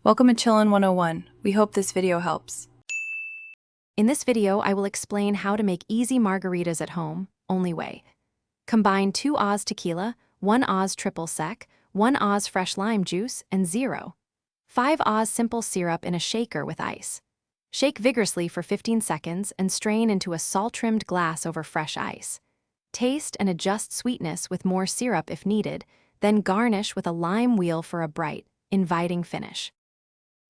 Welcome to Chillin' 101. We hope this video helps. In this video, I will explain how to make easy margaritas at home, only way. Combine 2 Oz tequila, 1 Oz triple sec, 1 Oz fresh lime juice, and 0.5 Oz simple syrup in a shaker with ice. Shake vigorously for 15 seconds and strain into a salt-trimmed glass over fresh ice. Taste and adjust sweetness with more syrup if needed, then garnish with a lime wheel for a bright, inviting finish.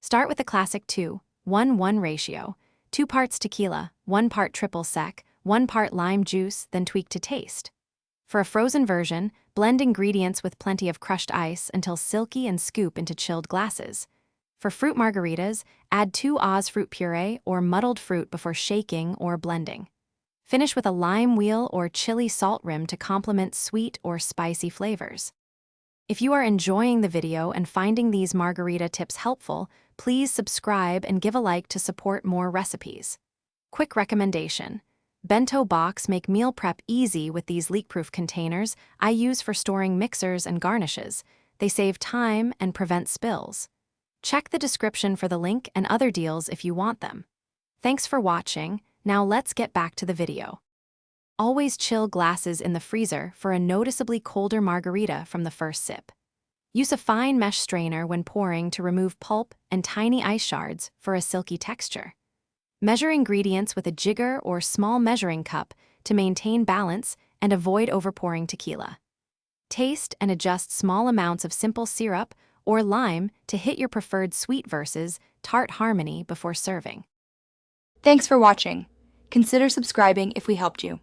Start with a classic 2:1:1 ratio, 2 parts tequila, 1 part triple sec, 1 part lime juice, then tweak to taste. For a frozen version, blend ingredients with plenty of crushed ice until silky and scoop into chilled glasses. For fruit margaritas, add 2 Oz fruit puree or muddled fruit before shaking or blending. Finish with a lime wheel or chili salt rim to complement sweet or spicy flavors. If you are enjoying the video and finding these margarita tips helpful, please subscribe and give a like to support more recipes. Quick recommendation: bento box make meal prep easy with these leak-proof containers I use for storing mixers and garnishes. They save time and prevent spills. Check the description for the link and other deals if you want them. Thanks for watching. Now let's get back to the video. Always chill glasses in the freezer for a noticeably colder margarita from the first sip. Use a fine mesh strainer when pouring to remove pulp and tiny ice shards for a silky texture. Measure ingredients with a jigger or small measuring cup to maintain balance and avoid overpouring tequila. Taste and adjust small amounts of simple syrup or lime to hit your preferred sweet versus tart harmony before serving. Thanks for watching. Consider subscribing if we helped you.